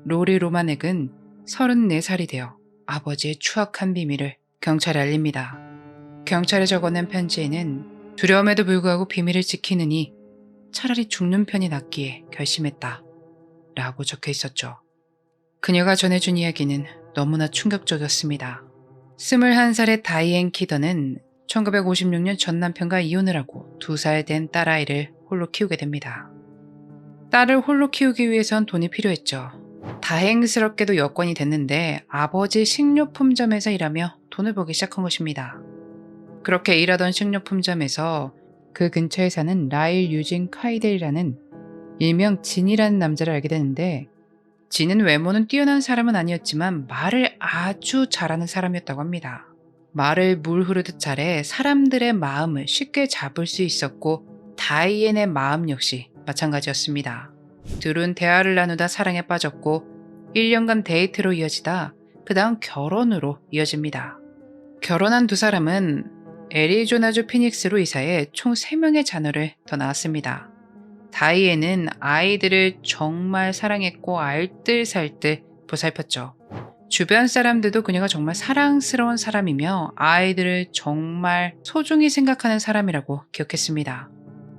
로리 로마넥은 34살이 되어 아버지의 추악한 비밀을 경찰에 알립니다. 경찰에 적어낸 편지에는 두려움에도 불구하고 비밀을 지키느니 차라리 죽는 편이 낫기에 결심했다 라고 적혀 있었죠. 그녀가 전해준 이야기는 너무나 충격적이었습니다. 21살의 다이앤 키더는 1956년 전 남편과 이혼을 하고 2살 된 딸아이를 홀로 키우게 됩니다. 딸을 홀로 키우기 위해선 돈이 필요했죠. 다행스럽게도 여건이 됐는데 아버지 식료품점에서 일하며 돈을 벌기 시작한 것입니다. 그렇게 일하던 식료품점에서 그 근처에 사는 라일 유진 카이델이라는 일명 진이라는 남자를 알게 되는데, 진은 외모는 뛰어난 사람은 아니었지만 말을 아주 잘하는 사람이었다고 합니다. 말을 물 흐르듯 잘해 사람들의 마음을 쉽게 잡을 수 있었고 다이앤의 마음 역시 마찬가지였습니다. 둘은 대화를 나누다 사랑에 빠졌고 1년간 데이트로 이어지다 그 다음 결혼으로 이어집니다. 결혼한 두 사람은 애리조나주 피닉스로 이사해 총 3명의 자녀를 더 낳았습니다. 다이앤은 아이들을 정말 사랑했고 알뜰살뜰 보살폈죠. 주변 사람들도 그녀가 정말 사랑스러운 사람이며 아이들을 정말 소중히 생각하는 사람이라고 기억했습니다.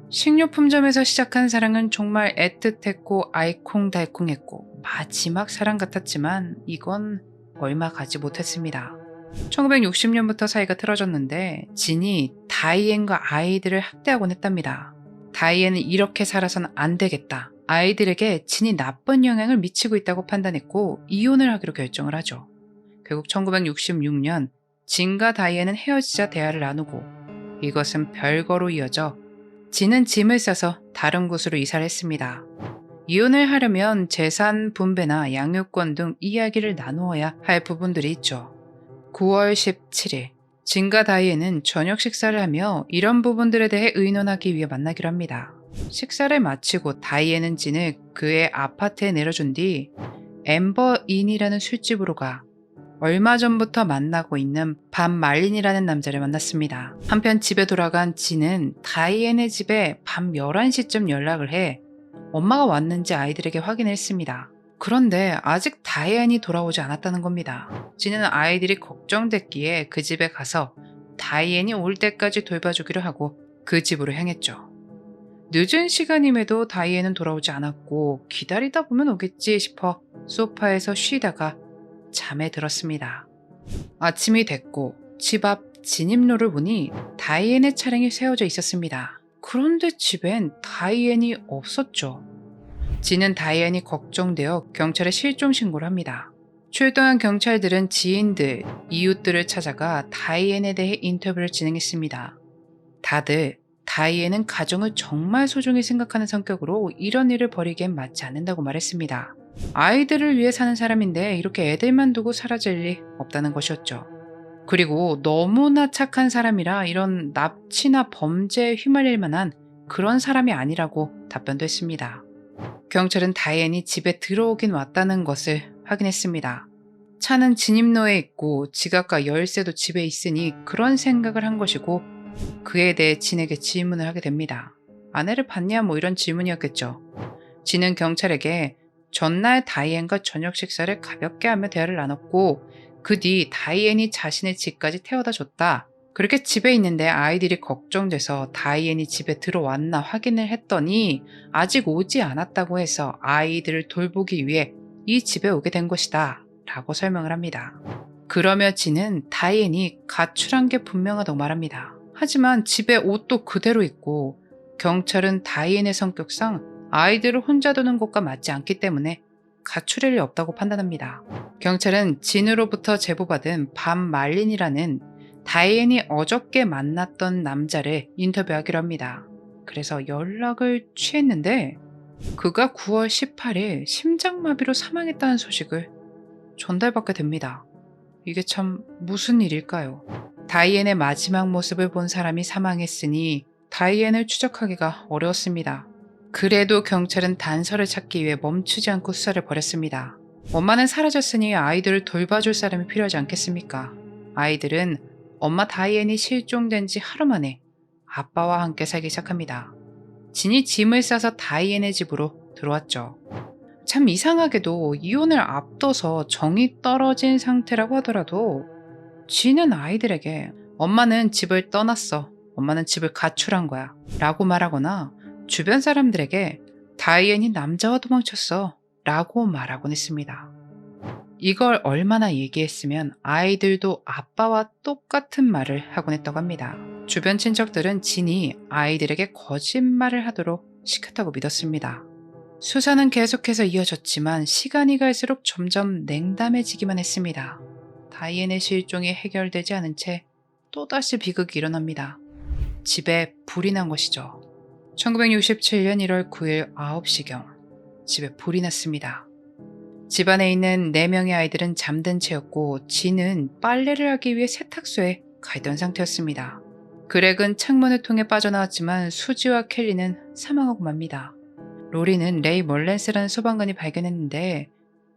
식료품점에서 시작한 사랑은 정말 애틋했고 알콩달콩했고 마지막 사랑 같았지만 이건 얼마 가지 못했습니다. 1960년부터 사이가 틀어졌는데 진이 다이앤과 아이들을 학대하곤 했답니다. 다이앤은 이렇게 살아선 안 되겠다. 아이들에게 진이 나쁜 영향을 미치고 있다고 판단했고 이혼을 하기로 결정을 하죠. 결국 1966년 진과 다이앤은 헤어지자 대화를 나누고 이것은 별거로 이어져 진은 짐을 싸서 다른 곳으로 이사를 했습니다. 이혼을 하려면 재산 분배나 양육권 등 이야기를 나누어야 할 부분들이 있죠. 9월 17일 진과 다이앤은 저녁 식사를 하며 이런 부분들에 대해 의논하기 위해 만나기로 합니다. 식사를 마치고 다이앤은 진을 그의 아파트에 내려준 뒤 엠버인이라는 술집으로 가 얼마 전부터 만나고 있는 밥 말린이라는 남자를 만났습니다. 한편 집에 돌아간 진은 다이앤의 집에 밤 11시쯤 연락을 해 엄마가 왔는지 아이들에게 확인했습니다. 그런데 아직 다이앤이 돌아오지 않았다는 겁니다. 진은 아이들이 걱정됐기에 그 집에 가서 다이앤이 올 때까지 돌봐주기로 하고 그 집으로 향했죠. 늦은 시간임에도 다이앤은 돌아오지 않았고 기다리다 보면 오겠지 싶어 소파에서 쉬다가 잠에 들었습니다. 아침이 됐고 집 앞 진입로를 보니 다이앤의 차량이 세워져 있었습니다. 그런데 집엔 다이앤이 없었죠. 진은 다이앤이 걱정되어 경찰에 실종 신고를 합니다. 출동한 경찰들은 지인들, 이웃들을 찾아가 다이앤에 대해 인터뷰를 진행했습니다. 다들 다이앤은 가정을 정말 소중히 생각하는 성격으로 이런 일을 벌이기엔 맞지 않는다고 말했습니다. 아이들을 위해 사는 사람인데 이렇게 애들만 두고 사라질 리 없다는 것이었죠. 그리고 너무나 착한 사람이라 이런 납치나 범죄에 휘말릴 만한 그런 사람이 아니라고 답변도 했습니다. 경찰은 다이앤이 집에 들어오긴 왔다는 것을 확인했습니다. 차는 진입로에 있고 지갑과 열쇠도 집에 있으니 그런 생각을 한 것이고 그에 대해 진에게 질문을 하게 됩니다. 아내를 봤냐 뭐 이런 질문이었겠죠. 진은 경찰에게 전날 다이앤과 저녁 식사를 가볍게 하며 대화를 나눴고 그 뒤 다이앤이 자신의 집까지 태워다 줬다. 그렇게 집에 있는데 아이들이 걱정돼서 다이앤이 집에 들어왔나 확인을 했더니 아직 오지 않았다고 해서 아이들을 돌보기 위해 이 집에 오게 된 것이다 라고 설명을 합니다. 그러며 진은 다이앤이 가출한 게 분명하다고 말합니다. 하지만 집에 옷도 그대로 있고 경찰은 다이앤의 성격상 아이들을 혼자 두는 것과 맞지 않기 때문에 가출할 리 없다고 판단합니다. 경찰은 진으로부터 제보받은 밥 말린이라는 다이앤이 어저께 만났던 남자를 인터뷰하기로 합니다. 그래서 연락을 취했는데 그가 9월 18일 심장마비로 사망했다는 소식을 전달받게 됩니다. 이게 참 무슨 일일까요? 다이앤의 마지막 모습을 본 사람이 사망했으니 다이앤을 추적하기가 어려웠습니다. 그래도 경찰은 단서를 찾기 위해 멈추지 않고 수사를 벌였습니다. 엄마는 사라졌으니 아이들을 돌봐줄 사람이 필요하지 않겠습니까? 아이들은 엄마 다이앤이 실종된 지 하루 만에 아빠와 함께 살기 시작합니다. 진이 짐을 싸서 다이앤의 집으로 들어왔죠. 참 이상하게도 이혼을 앞둬서 정이 떨어진 상태라고 하더라도 쥐는 아이들에게 엄마는 집을 떠났어. 엄마는 집을 가출한 거야. 라고 말하거나 주변 사람들에게 다이앤이 남자와 도망쳤어. 라고 말하곤 했습니다. 이걸 얼마나 얘기했으면 아이들도 아빠와 똑같은 말을 하곤 했다고 합니다. 주변 친척들은 진이 아이들에게 거짓말을 하도록 시켰다고 믿었습니다. 수사는 계속해서 이어졌지만 시간이 갈수록 점점 냉담해지기만 했습니다. 다이앤의 실종이 해결되지 않은 채 또다시 비극이 일어납니다. 집에 불이 난 것이죠. 1967년 1월 9일 9시경 집에 불이 났습니다. 집안에 있는 4명의 아이들은 잠든 채였고 진은 빨래를 하기 위해 세탁소에 가 있던 상태였습니다. 그렉은 창문을 통해 빠져나왔지만 수지와 켈리는 사망하고 맙니다. 로리는 레이 멀렌스라는 소방관이 발견했는데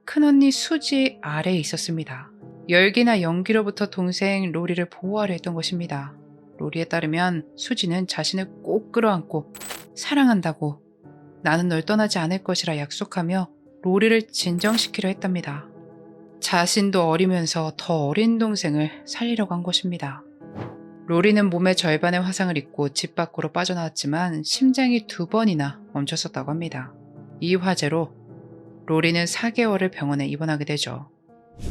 큰언니 수지 아래에 있었습니다. 열기나 연기로부터 동생 로리를 보호하려 했던 것입니다. 로리에 따르면 수지는 자신을 꼭 끌어안고 사랑한다고 나는 널 떠나지 않을 것이라 약속하며 로리를 진정시키려 했답니다. 자신도 어리면서 더 어린 동생을 살리려고 한 것입니다. 로리는 몸의 절반의 화상을 입고 집 밖으로 빠져나왔지만 심장이 2번이나 멈췄었다고 합니다. 이 화재로 로리는 4개월을 병원에 입원하게 되죠.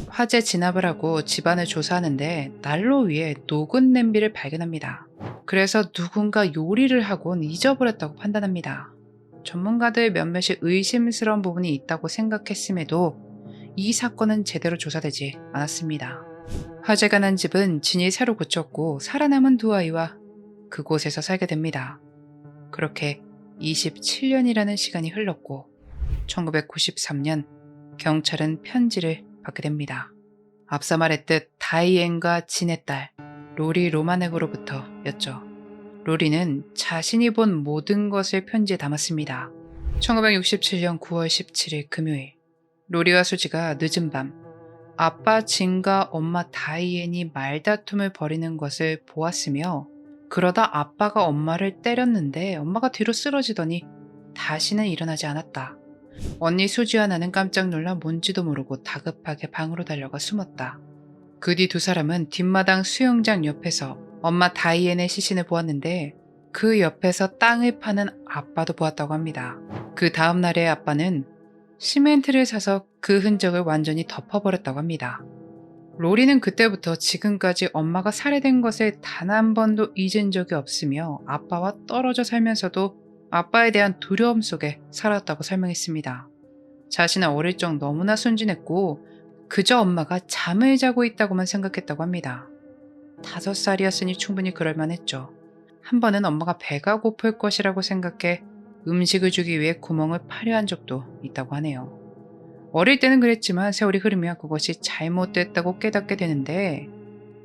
화재 진압을 하고 집안을 조사하는데 난로 위에 녹은 냄비를 발견합니다. 그래서 누군가 요리를 하곤 잊어버렸다고 판단합니다. 전문가들 몇몇이 의심스러운 부분이 있다고 생각했음에도 이 사건은 제대로 조사되지 않았습니다. 화재가 난 집은 진이 새로 고쳤고 살아남은 2아이와 그곳에서 살게 됩니다. 그렇게 27년이라는 시간이 흘렀고 1993년 경찰은 편지를 받게 됩니다. 앞서 말했듯 다이앤과 진의 딸 로리 로마넥으로부터였죠. 로리는 자신이 본 모든 것을 편지에 담았습니다. 1967년 9월 17일 금요일 로리와 수지가 늦은 밤 아빠 진과 엄마 다이앤이 말다툼을 벌이는 것을 보았으며 그러다 아빠가 엄마를 때렸는데 엄마가 뒤로 쓰러지더니 다시는 일어나지 않았다. 언니 수지와 나는 깜짝 놀라 뭔지도 모르고 다급하게 방으로 달려가 숨었다. 그 뒤 2사람은 뒷마당 수영장 옆에서 엄마 다이앤의 시신을 보았는데 그 옆에서 땅을 파는 아빠도 보았다고 합니다. 그 다음 날에 아빠는 시멘트를 사서 그 흔적을 완전히 덮어버렸다고 합니다. 로리는 그때부터 지금까지 엄마가 살해된 것을 단 한 번도 잊은 적이 없으며 아빠와 떨어져 살면서도 아빠에 대한 두려움 속에 살았다고 설명했습니다. 자신은 어릴 적 너무나 순진했고 그저 엄마가 잠을 자고 있다고만 생각했다고 합니다. 5살이었으니 충분히 그럴만했죠. 한 번은 엄마가 배가 고플 것이라고 생각해 음식을 주기 위해 구멍을 파려 한 적도 있다고 하네요. 어릴 때는 그랬지만 세월이 흐르며 그것이 잘못됐다고 깨닫게 되는데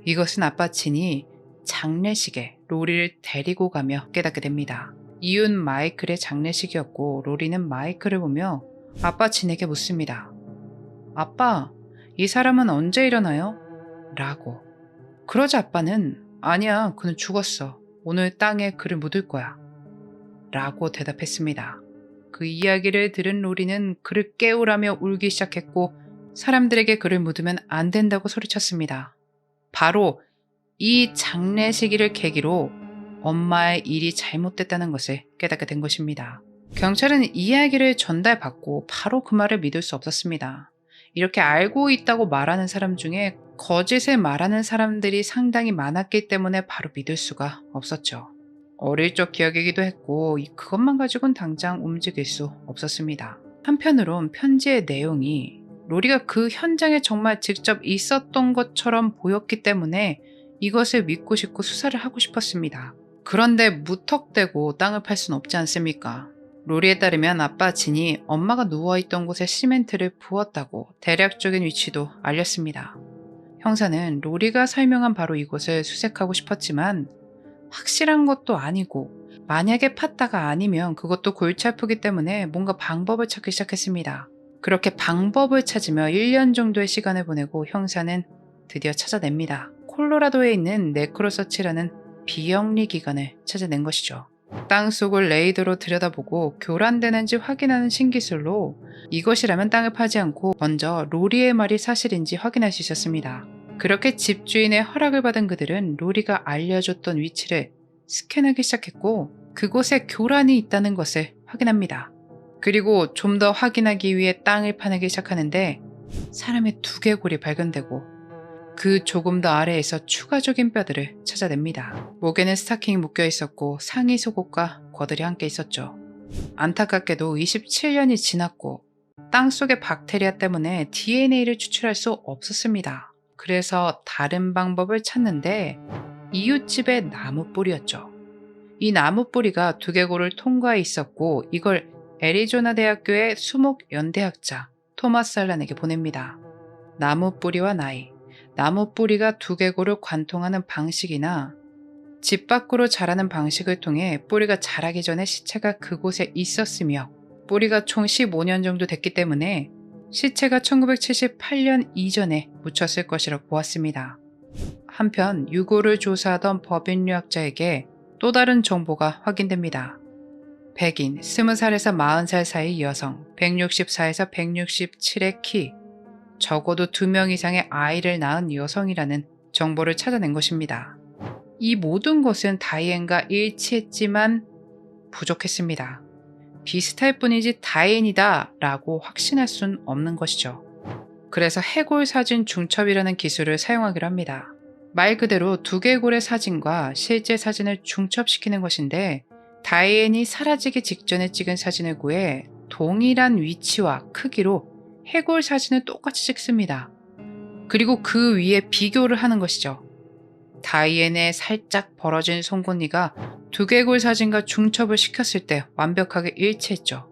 이것은 아빠 진이 장례식에 로리를 데리고 가며 깨닫게 됩니다. 이웃 마이클의 장례식이었고 로리는 마이클을 보며 아빠 진에게 묻습니다. 아빠, 이 사람은 언제 일어나요? 라고. 그러자 아빠는 아니야, 그는 죽었어. 오늘 땅에 그를 묻을 거야. 라고 대답했습니다. 그 이야기를 들은 로리는 그를 깨우라며 울기 시작했고 사람들에게 그를 묻으면 안 된다고 소리쳤습니다. 바로 이 장례식일을 계기로 엄마의 일이 잘못됐다는 것을 깨닫게 된 것입니다. 경찰은 이야기를 전달받고 바로 그 말을 믿을 수 없었습니다. 이렇게 알고 있다고 말하는 사람 중에 거짓을 말하는 사람들이 상당히 많았기 때문에 바로 믿을 수가 없었죠. 어릴 적 기억이기도 했고 그것만 가지고는 당장 움직일 수 없었습니다. 한편으론 편지의 내용이 로리가 그 현장에 정말 직접 있었던 것처럼 보였기 때문에 이것을 믿고 싶고 수사를 하고 싶었습니다. 그런데 무턱대고 땅을 팔 수는 없지 않습니까? 로리에 따르면 아빠 진이 엄마가 누워있던 곳에 시멘트를 부었다고 대략적인 위치도 알렸습니다. 형사는 로리가 설명한 바로 이곳을 수색하고 싶었지만 확실한 것도 아니고 만약에 팠다가 아니면 그것도 골치 아프기 때문에 뭔가 방법을 찾기 시작했습니다. 그렇게 방법을 찾으며 1년 정도의 시간을 보내고 형사는 드디어 찾아냅니다. 콜로라도에 있는 네크로서치라는 비영리 기관을 찾아낸 것이죠. 땅속을 레이더로 들여다보고 교란되는지 확인하는 신기술로 이것이라면 땅을 파지 않고 먼저 로리의 말이 사실인지 확인할 수 있었습니다. 그렇게 집주인의 허락을 받은 그들은 로리가 알려줬던 위치를 스캔하기 시작했고 그곳에 교란이 있다는 것을 확인합니다. 그리고 좀 더 확인하기 위해 땅을 파내기 시작하는데 사람의 두개골이 발견되고 그 조금 더 아래에서 추가적인 뼈들을 찾아냅니다. 목에는 스타킹이 묶여 있었고 상의 속옷과 겉들이 함께 있었죠. 안타깝게도 27년이 지났고 땅속의 박테리아 때문에 DNA를 추출할 수 없었습니다. 그래서 다른 방법을 찾는데 이웃집의 나무 뿌리였죠. 이 나무 뿌리가 두개골을 통과해 있었고 이걸 애리조나 대학교의 수목 연대학자 토마스 알란에게 보냅니다. 나무 뿌리와 나이, 나무 뿌리가 두개골을 관통하는 방식이나 집 밖으로 자라는 방식을 통해 뿌리가 자라기 전에 시체가 그곳에 있었으며 뿌리가 총 15년 정도 됐기 때문에 시체가 1978년 이전에 묻혔을 것이라고 보았습니다. 한편 유골을 조사하던 법인류학자에게 또 다른 정보가 확인됩니다. 백인 20살에서 40살 사이 여성 164에서 167의 키, 적어도 2명 이상의 아이를 낳은 여성이라는 정보를 찾아낸 것입니다. 이 모든 것은 다이앤과 일치했지만 부족했습니다. 비슷할 뿐이지 다이앤이다 라고 확신할 순 없는 것이죠. 그래서 해골 사진 중첩이라는 기술을 사용하기로 합니다. 말 그대로 두개골의 사진과 실제 사진을 중첩시키는 것인데 다이앤이 사라지기 직전에 찍은 사진을 구해 동일한 위치와 크기로 해골 사진을 똑같이 찍습니다. 그리고 그 위에 비교를 하는 것이죠. 다이앤의 살짝 벌어진 송곳니가 두개골 사진과 중첩을 시켰을 때 완벽하게 일치했죠.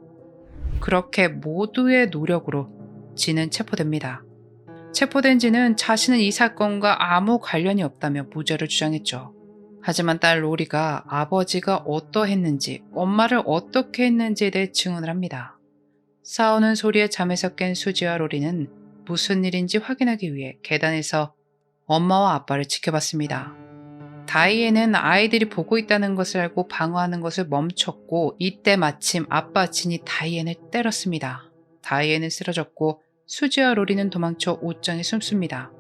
그렇게 모두의 노력으로 진은 체포됩니다. 체포된 진은 자신은 이 사건과 아무 관련이 없다며 무죄를 주장했죠. 하지만 딸 로리가 아버지가 어떠했는지, 엄마를 어떻게 했는지에 대해 증언을 합니다. 싸우는 소리에 잠에서 깬 수지와 로리는 무슨 일인지 확인하기 위해 계단에서 엄마와 아빠를 지켜봤습니다. 다이앤은 아이들이 보고 있다는 것을 알고 방어하는 것을 멈췄고 이때 마침 아빠 진이 다이앤을 때렸습니다. 다이앤은 쓰러졌고 수지와 로리는 도망쳐 옷장에 숨습니다.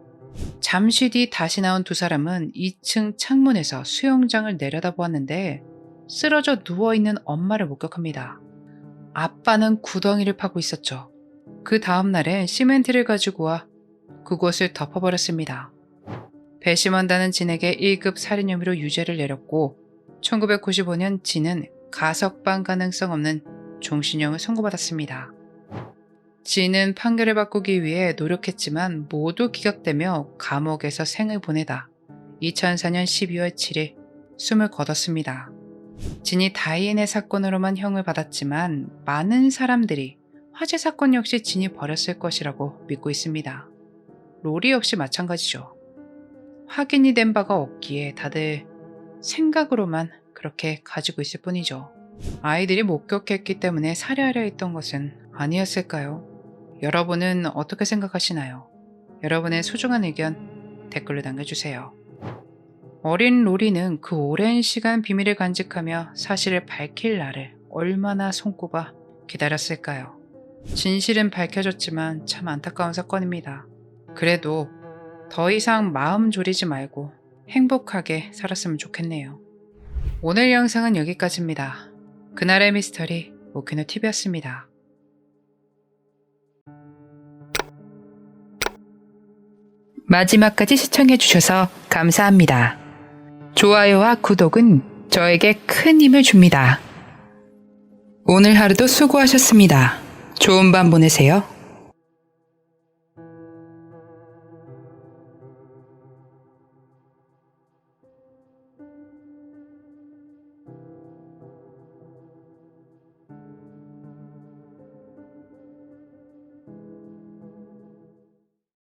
잠시 뒤 다시 나온 두 사람은 2층 창문에서 수영장을 내려다보았는데 쓰러져 누워있는 엄마를 목격합니다. 아빠는 구덩이를 파고 있었죠. 그 다음 날엔 시멘트를 가지고 와 그곳을 덮어버렸습니다. 배심원단은 진에게 1급 살인 혐의로 유죄를 내렸고 1995년 진은 가석방 가능성 없는 종신형을 선고받았습니다. 진은 판결을 바꾸기 위해 노력했지만 모두 기각되며 감옥에서 생을 보내다 2004년 12월 7일 숨을 거뒀습니다. 진이 다이앤의 사건으로만 형을 받았지만 많은 사람들이 화재 사건 역시 진이 벌였을 것이라고 믿고 있습니다. 로리 역시 마찬가지죠. 확인이 된 바가 없기에 다들 생각으로만 그렇게 가지고 있을 뿐이죠. 아이들이 목격했기 때문에 살해하려 했던 것은 아니었을까요? 여러분은 어떻게 생각하시나요? 여러분의 소중한 의견 댓글로 남겨주세요. 어린 로리는 그 오랜 시간 비밀을 간직하며 사실을 밝힐 날을 얼마나 손꼽아 기다렸을까요? 진실은 밝혀졌지만 참 안타까운 사건입니다. 그래도 더 이상 마음 졸이지 말고 행복하게 살았으면 좋겠네요. 오늘 영상은 여기까지입니다. 그날의 미스터리 오키노TV였습니다. 마지막까지 시청해주셔서 감사합니다. 좋아요와 구독은 저에게 큰 힘을 줍니다. 오늘 하루도 수고하셨습니다. 좋은 밤 보내세요.